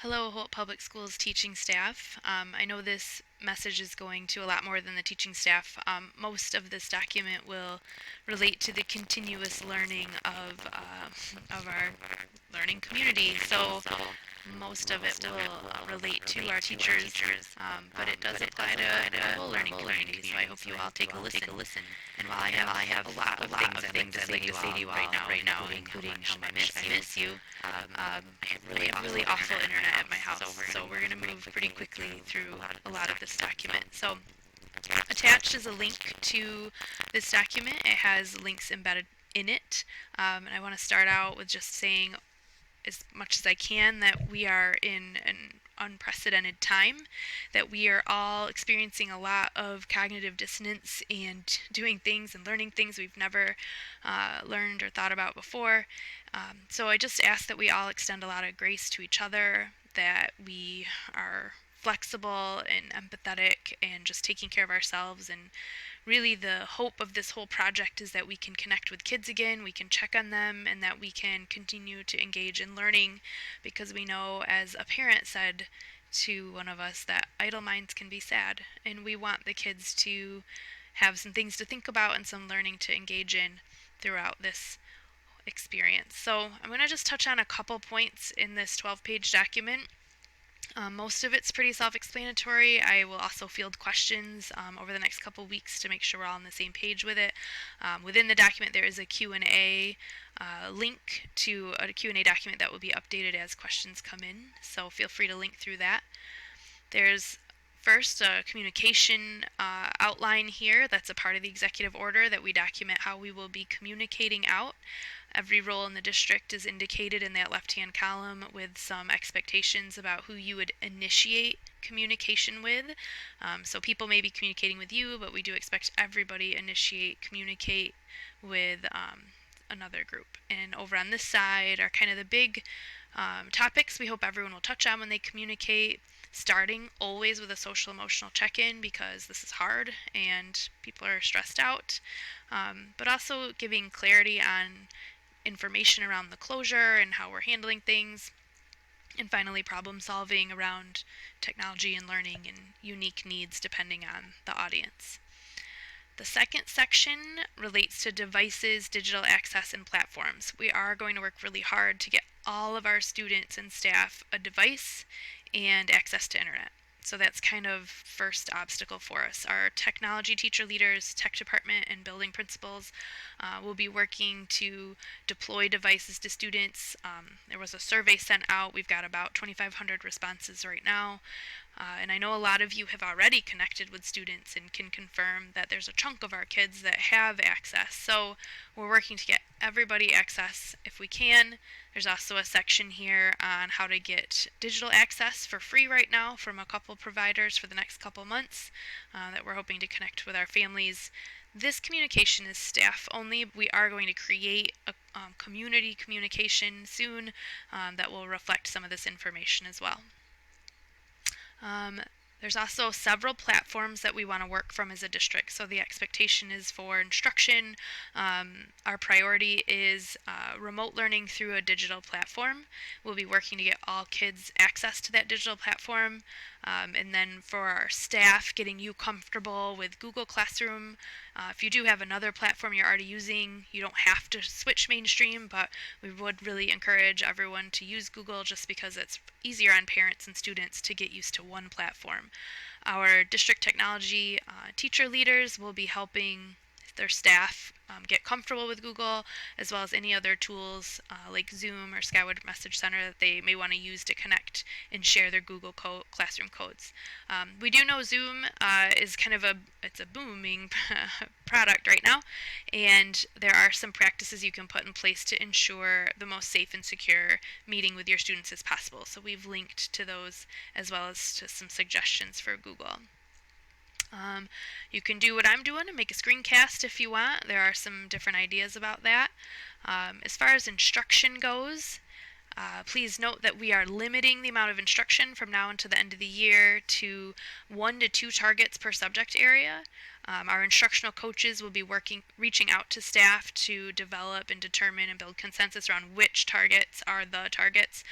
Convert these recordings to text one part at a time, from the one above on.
Hello, Holt Public Schools teaching staff. I know this message is going to a lot more than the teaching staff. Most of this document will relate to the continuous learning of our learning community. So most of it will relate to our teachers, but it does apply to the whole learning community. So I hope you all take a listen. And while I have a lot of things I'd like to say to you all right now, including how much I miss you, I have really awful internet at my house. So we're going to move pretty quickly through a lot of this document. So attached is a link to this document. It has links embedded in it. And I want to start out with just saying as much as I can that we are in an unprecedented time, that we are all experiencing a lot of cognitive dissonance and doing things and learning things we've never learned or thought about before. So I just ask that we all extend a lot of grace to each other, that we are flexible and empathetic and just taking care of ourselves. And really the hope of this whole project is that we can connect with kids again, we can check on them, and that we can continue to engage in learning, because we know, as a parent said to one of us, that idle minds can be sad, and we want the kids to have some things to think about and some learning to engage in throughout this experience. So I'm going to just touch on a couple points in this 12-page document. Most of it's pretty self-explanatory. I will also field questions over the next couple weeks to make sure we're all on the same page with it. Within the document, there is a Q&A link to a Q&A document that will be updated as questions come in, so feel free to link through that. There's first a communication outline here that's a part of the executive order, that we document how we will be communicating out. Every role in the district is indicated in that left-hand column with some expectations about who you would initiate communication with. So people may be communicating with you, but we do expect everybody communicate with another group. And over on this side are kind of the big topics we hope everyone will touch on when they communicate, starting always with a social emotional check-in, because this is hard and people are stressed out, but also giving clarity on information around the closure and how we're handling things, and finally problem solving around technology and learning and unique needs depending on the audience. The second section relates to devices, digital access, and platforms. We are going to work really hard to get all of our students and staff a device and access to internet. So that's kind of first obstacle for us. Our technology teacher leaders, tech department, and building principals will be working to deploy devices to students. There was a survey sent out. We've got about 2,500 responses right now. And I know a lot of you have already connected with students and can confirm that there's a chunk of our kids that have access. So we're working to get everybody access if we can. There's also a section here on how to get digital access for free right now from a couple providers for the next couple months that we're hoping to connect with our families. This communication is staff only. We are going to create a community communication soon that will reflect some of this information as well. There's also several platforms that we want to work from as a district. So the expectation is for instruction. Our priority is remote learning through a digital platform. We'll be working to get all kids access to that digital platform. And then for our staff, getting you comfortable with Google Classroom. If you do have another platform you're already using, you don't have to switch mainstream, but we would really encourage everyone to use Google just because it's easier on parents and students to get used to one platform. Our district technology teacher leaders will be helping their staff get comfortable with Google, as well as any other tools like Zoom or Skyward Message Center that they may want to use to connect and share their Google Classroom codes. We do know Zoom is kind of it's a booming product right now, and there are some practices you can put in place to ensure the most safe and secure meeting with your students as possible. So we've linked to those as well as to some suggestions for Google. You can do what I'm doing and make a screencast if you want. There are some different ideas about that. As far as instruction goes, please note that we are limiting the amount of instruction from now until the end of the year to 1 to 2 targets per subject area. Our instructional coaches will be reaching out to staff to develop and determine and build consensus around which targets are the targets.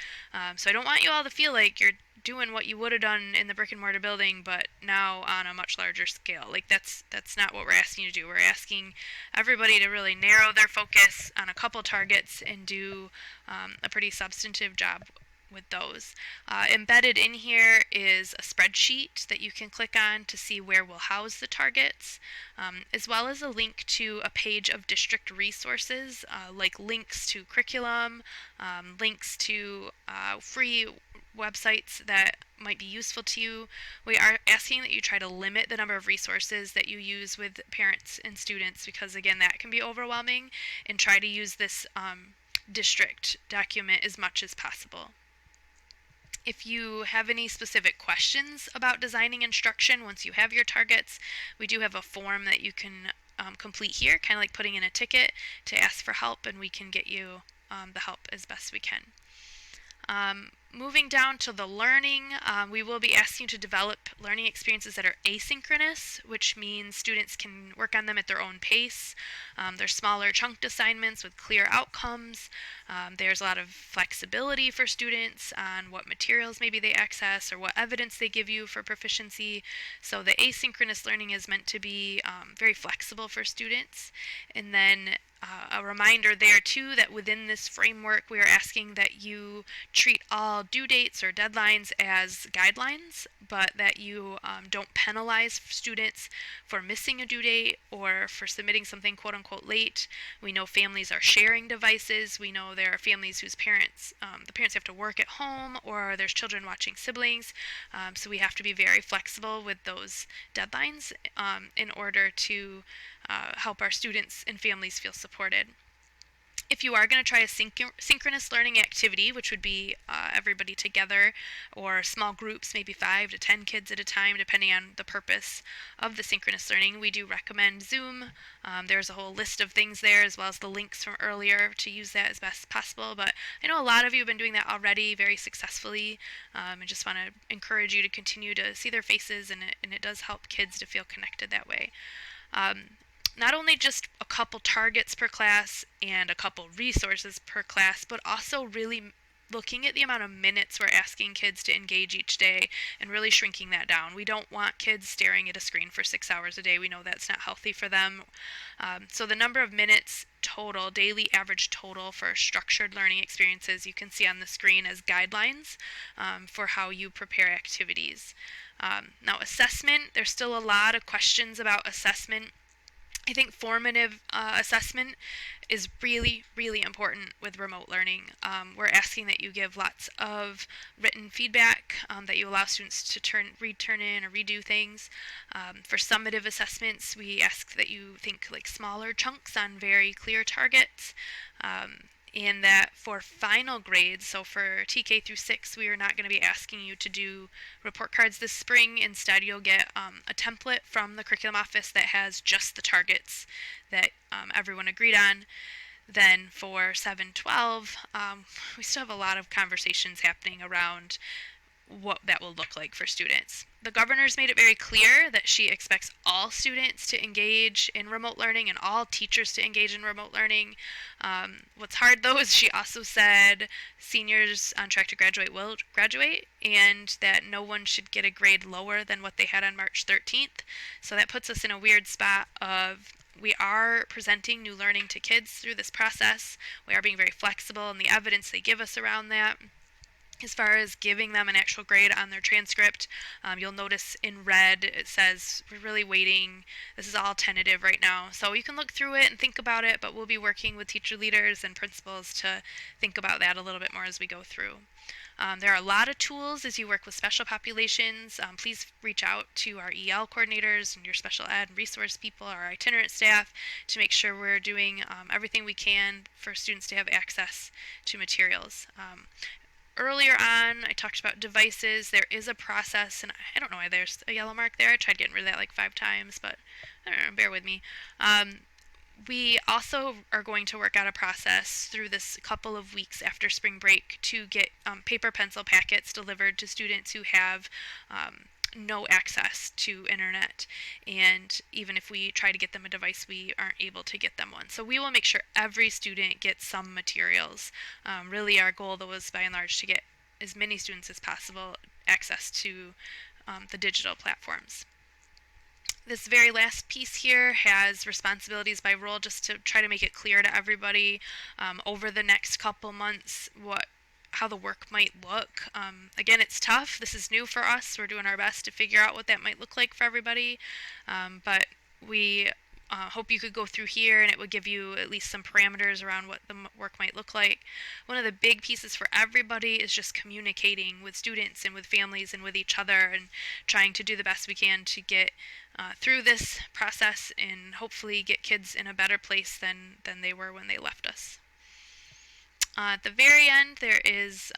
So I don't want you all to feel like you're doing what you would have done in the brick and mortar building, but now on a much larger scale. Like that's not what we're asking you to do. We're asking everybody to really narrow their focus on a couple targets and do a pretty substantive job with those. Embedded in here is a spreadsheet that you can click on to see where we'll house the targets, as well as a link to a page of district resources, like links to curriculum, links to free websites that might be useful to you. We are asking that you try to limit the number of resources that you use with parents and students because, again, that can be overwhelming, and try to use this district document as much as possible. If you have any specific questions about designing instruction once you have your targets, we do have a form that you can complete here, kind of like putting in a ticket to ask for help, and we can get you the help as best we can. Moving down to the learning, we will be asking you to develop learning experiences that are asynchronous, which means students can work on them at their own pace. They're smaller chunked assignments with clear outcomes. There's a lot of flexibility for students on what materials maybe they access or what evidence they give you for proficiency. So the asynchronous learning is meant to be very flexible for students. And then a reminder there too that within this framework we are asking that you treat all due dates or deadlines as guidelines, but that you don't penalize students for missing a due date or for submitting something quote unquote late. We know families are sharing devices. We know there are families whose parents, the parents have to work at home, or there's children watching siblings. So we have to be very flexible with those deadlines in order to help our students and families feel supported. If you are going to try a synchronous learning activity, which would be everybody together or small groups, maybe 5 to 10 kids at a time, depending on the purpose of the synchronous learning, we do recommend Zoom. There's a whole list of things there, as well as the links from earlier to use that as best possible. But I know a lot of you have been doing that already very successfully. I just want to encourage you to continue to see their faces, and it does help kids to feel connected that way. Not only just a couple targets per class and a couple resources per class, but also really looking at the amount of minutes we're asking kids to engage each day and really shrinking that down. We don't want kids staring at a screen for 6 hours a day. We know that's not healthy for them. So the number of minutes total, daily average total for structured learning experiences, you can see on the screen as guidelines for how you prepare activities. Now assessment, there's still a lot of questions about assessment. I think formative assessment is really, really important with remote learning. We're asking that you give lots of written feedback, that you allow students to return in or redo things. For summative assessments, we ask that you think like smaller chunks on very clear targets. And that for final grades, so for TK through 6, we are not going to be asking you to do report cards this spring. Instead, you'll get a template from the curriculum office that has just the targets that everyone agreed on. Then for 7-12, we still have a lot of conversations happening around what that will look like for students. The governor's made it very clear that she expects all students to engage in remote learning and all teachers to engage in remote learning. What's hard though is she also said seniors on track to graduate will graduate, and that no one should get a grade lower than what they had on March 13th. So that puts us in a weird spot of we are presenting new learning to kids through this process. We are being very flexible in the evidence they give us around that. As far as giving them an actual grade on their transcript, you'll notice in red it says we're really waiting. This is all tentative right now. So you can look through it and think about it, but we'll be working with teacher leaders and principals to think about that a little bit more as we go through. There are a lot of tools as you work with special populations. Please reach out to our EL coordinators and your special ed and resource people, our itinerant staff, to make sure we're doing everything we can for students to have access to materials. Earlier on, I talked about devices. There is a process, and I don't know why there's a yellow mark there. I tried getting rid of that like 5 times, but I don't know, bear with me. We also are going to work out a process through this couple of weeks after spring break to get paper pencil packets delivered to students who have no access to internet, and even if we try to get them a device, we aren't able to get them one. So we will make sure every student gets some materials. Really, our goal, though, is by and large to get as many students as possible access to the digital platforms. This very last piece here has responsibilities by role, just to try to make it clear to everybody over the next couple months how the work might look. Again, it's tough. This is new for us. We're doing our best to figure out what that might look like for everybody. But we hope you could go through here and it would give you at least some parameters around what the work might look like. One of the big pieces for everybody is just communicating with students and with families and with each other, and trying to do the best we can to get through this process and hopefully get kids in a better place than they were when they left us. At the very end, there is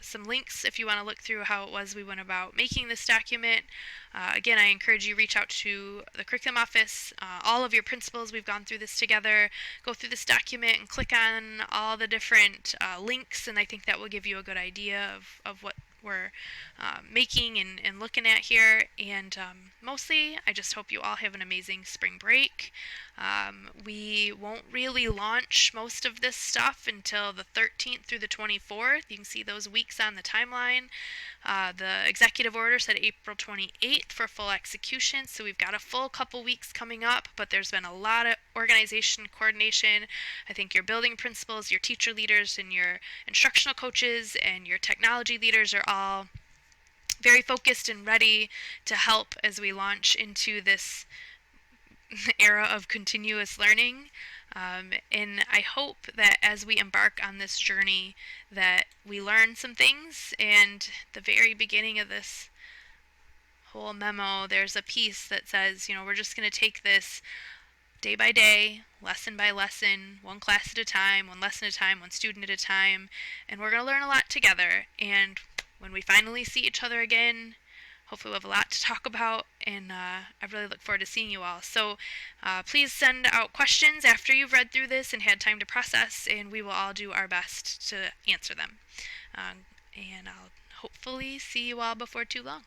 some links if you want to look through how it was we went about making this document. Again, I encourage you to reach out to the curriculum office. All of your principals, we've gone through this together. Go through this document and click on all the different links, and I think that will give you a good idea of what we're making and looking at here. And mostly, I just hope you all have an amazing spring break. We won't really launch most of this stuff until the 13th through the 24th. You can see those weeks on the timeline. The executive order said April 28th for full execution, so we've got a full couple weeks coming up, but there's been a lot of organization, coordination. I think your building principals, your teacher leaders, and your instructional coaches and your technology leaders are all very focused and ready to help as we launch into this era of continuous learning. And I hope that as we embark on this journey that we learn some things. And the very beginning of this whole memo, there's a piece that says, we're just going to take this day by day, lesson by lesson, one class at a time, one lesson at a time, one student at a time, and we're going to learn a lot together. And when we finally see each other again, hopefully we'll have a lot to talk about, and I really look forward to seeing you all. So please send out questions after you've read through this and had time to process, and we will all do our best to answer them. And I'll hopefully see you all before too long.